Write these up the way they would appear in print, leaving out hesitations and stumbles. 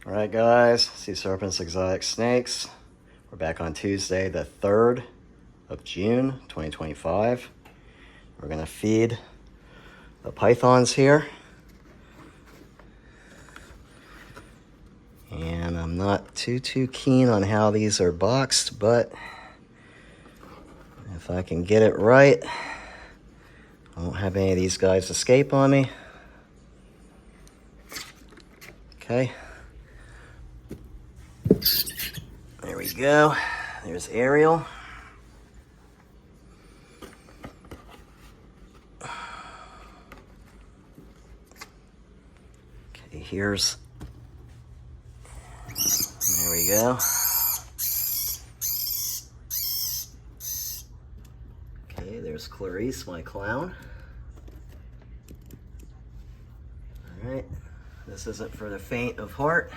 All right, guys, C-Serpents Exotic Snakes. We're back on Tuesday, the 3rd of June, 2025. We're gonna feed the pythons here. And I'm not too keen on how these are boxed, but if I can get it right, I won't have any of these guys escape on me. Okay. There we go. There's Ariel. Okay, here's, there we go. Okay, there's Clarice, my clown. All right, this isn't for the faint of heart.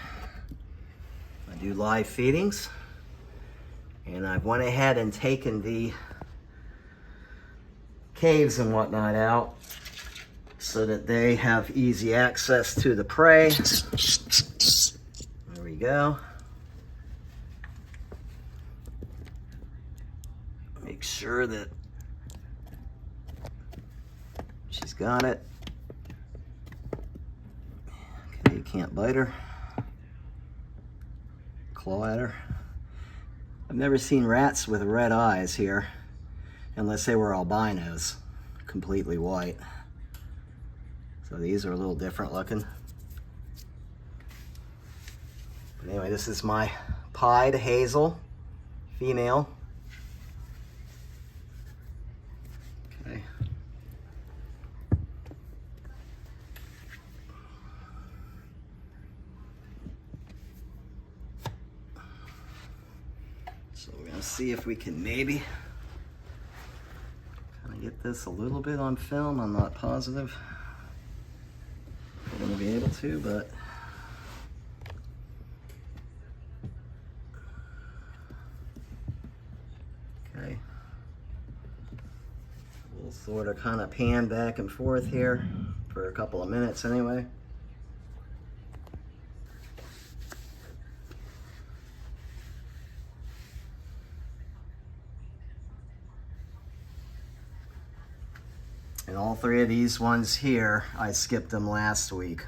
I do live feedings, and I've went ahead and taken the caves and whatnot out so that they have easy access to the prey. There we go. Make sure that she's got it. Okay, you can't bite her. Claw at her. I've never seen rats with red eyes here, unless they were albinos, completely white. So these are a little different looking. But anyway, this is my pied hazel, female. Okay. So we're gonna see if we can maybe kind of get this a little bit on film. I'm not positive we're gonna be able to, but okay. We'll sort of kind of pan back and forth here for a couple of minutes anyway. And all three of these ones here, I skipped them last week.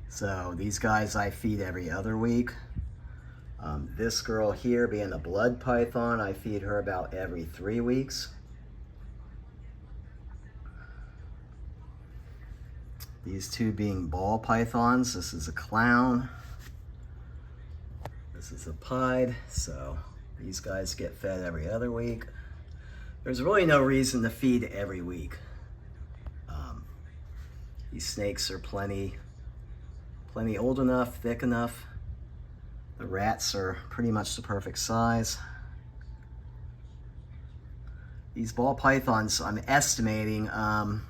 So these guys I feed every other week. This girl here, being a blood python, I feed her about every 3 weeks. These two being ball pythons. This is a clown. This is a pied. So these guys get fed every other week. There's really no reason to feed every week. These snakes are plenty old enough, thick enough. The rats are pretty much the perfect size. These ball pythons, I'm estimating, well,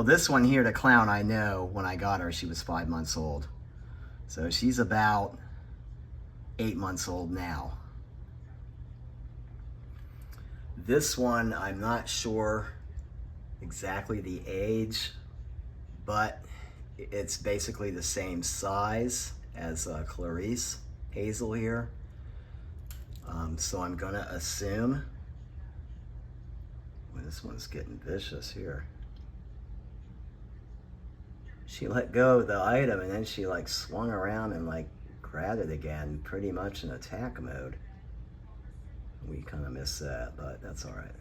this one here, the clown, I know when I got her, she was 5 months old. So she's about 8 months old now. This one, I'm not sure exactly the age, but it's basically the same size as Clarice Hazel here. So I'm gonna assume, well, this one's getting vicious here. She let go of the item and then she like swung around and like grabbed it again, pretty much in attack mode. We kind of missed that, but that's all right.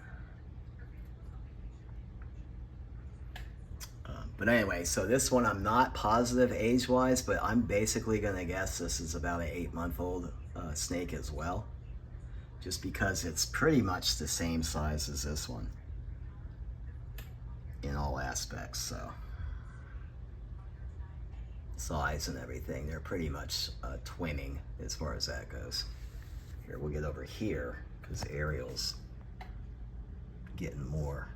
But anyway, so this one I'm not positive age-wise, but I'm basically gonna guess this is about an 8-month-old snake as well, just because it's pretty much the same size as this one in all aspects. So size and everything, they're pretty much twinning as far as that goes. Here, we'll get over here because Ariel's getting more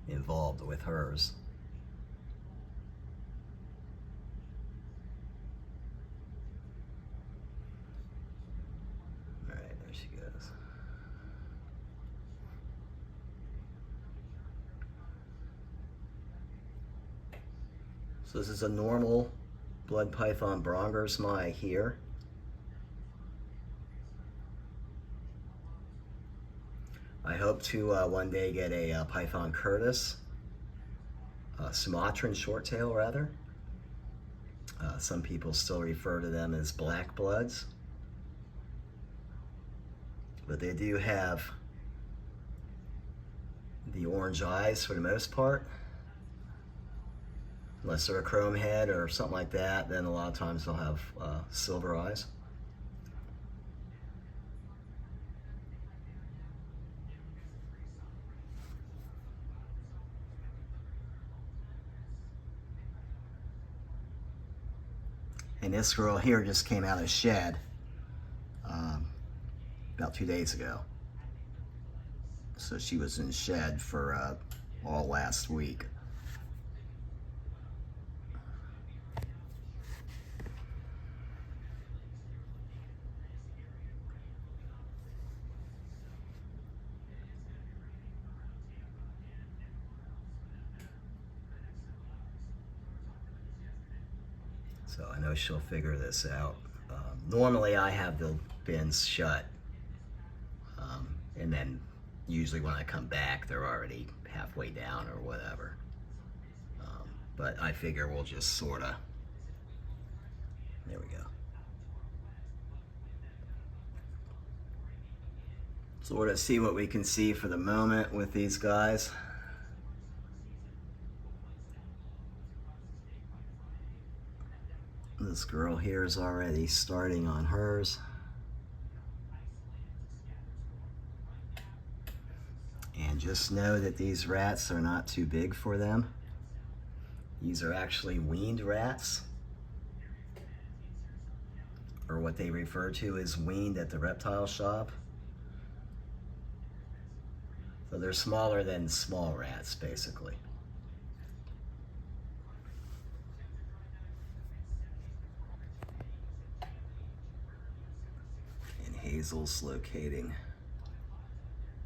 involved with hers. All right, there she goes. So this is a normal blood python brongersmai here. I hope to one day get a python curtis, Sumatran shorttail rather. Some people still refer to them as black bloods, but they do have the orange eyes for the most part. Unless they're a chrome head or something like that, then a lot of times they'll have silver eyes. And this girl here just came out of the shed about 2 days ago. So she was in shed for all last week. So I know she'll figure this out. Normally I have the bins shut, and then usually when I come back they're already halfway down or whatever. But I figure we'll just sorta, there we go. Sorta see what we can see for the moment with these guys. This girl here is already starting on hers. And just know that these rats are not too big for them. These are actually weaned rats, or what they refer to as weaned at the reptile shop. So they're smaller than small rats, basically. And Hazel's locating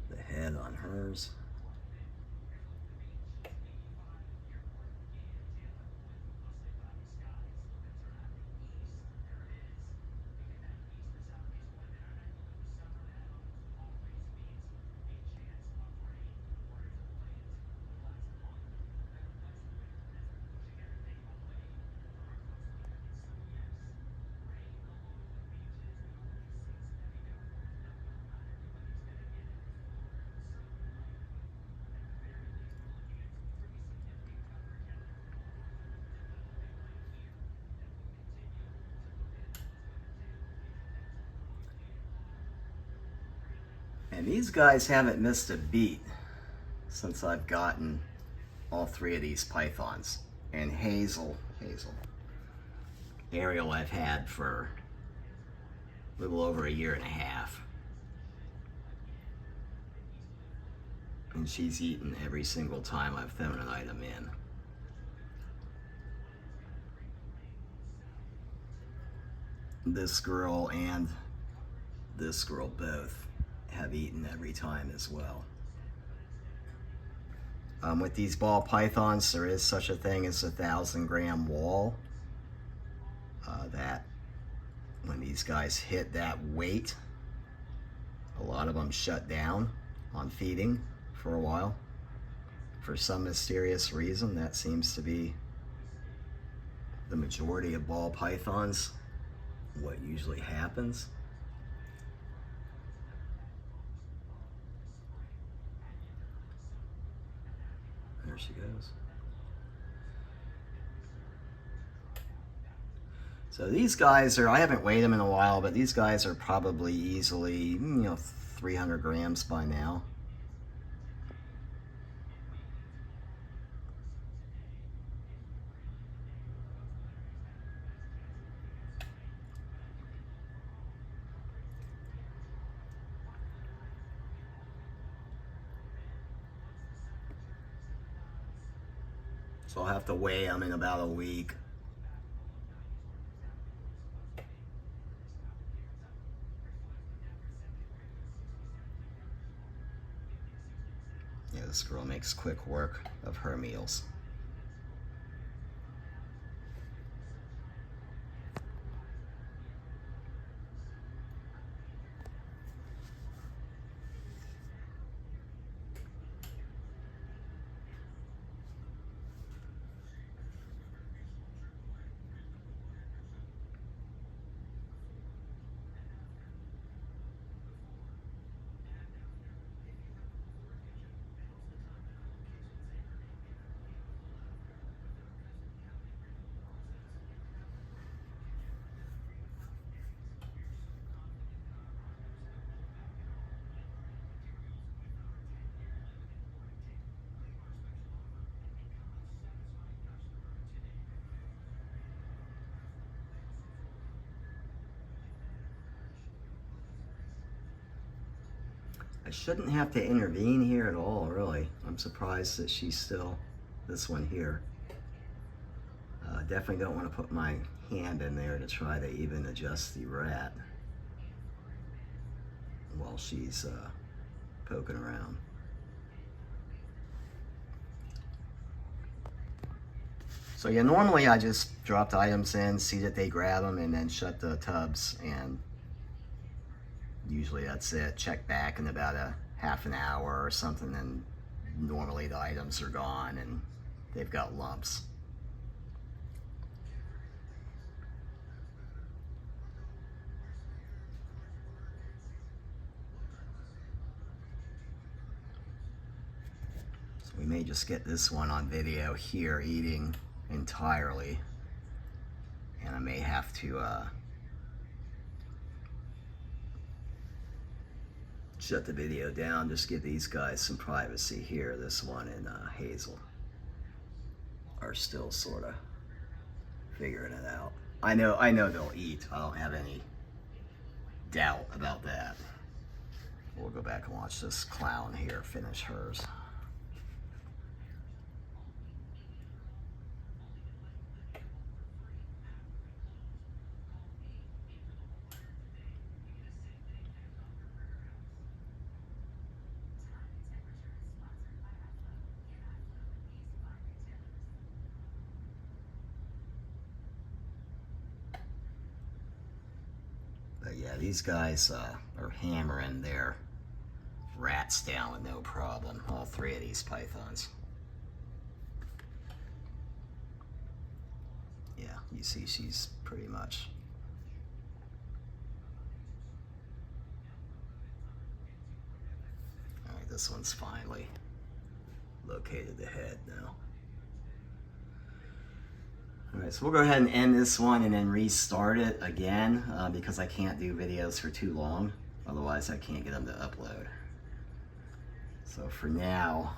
the head on hers. And these guys haven't missed a beat since I've gotten all 3 of these pythons. And Hazel, Ariel I've had for a little over 1.5 years. And she's eaten every single time I've thrown an item in. This girl and this girl both have eaten every time as well. With these ball pythons, there is such a thing as a 1,000-gram wall. That when these guys hit that weight, a lot of them shut down on feeding for a while. For some mysterious reason, that seems to be the majority of ball pythons, what usually happens. There she goes. So these guys are, I haven't weighed them in a while, but these guys are probably easily, 300 grams by now. So I'll have to weigh them in about a week. Yeah, this girl makes quick work of her meals. I shouldn't have to intervene here at all, really. I'm surprised that she's still, this one here. Definitely don't want to put my hand in there to try to even adjust the rat while she's poking around. So yeah, normally I just drop the items in, see that they grab them, and then shut the tubs, and usually that's it. Check back in about a half an hour or something, and normally the items are gone and they've got lumps. So we may just get this one on video here eating entirely, and I may have to shut the video down, just give these guys some privacy here. This one and Hazel are still sort of figuring it out. I know they'll eat. I don't have any doubt about that. We'll go back and watch this clown here finish hers. But yeah, these guys are hammering their rats down with no problem. All three of these pythons. Yeah, you see she's pretty much. All right, this one's finally located the head now. All right, so we'll go ahead and end this one and then restart it again because I can't do videos for too long. Otherwise, I can't get them to upload. So for now,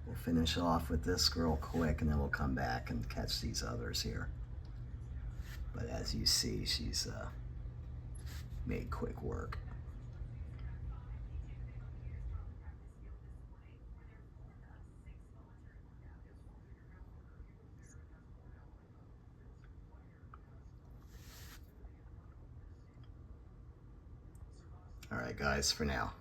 we'll finish off with this girl quick, and then we'll come back and catch these others here. But as you see, she's made quick work. All right, guys, for now.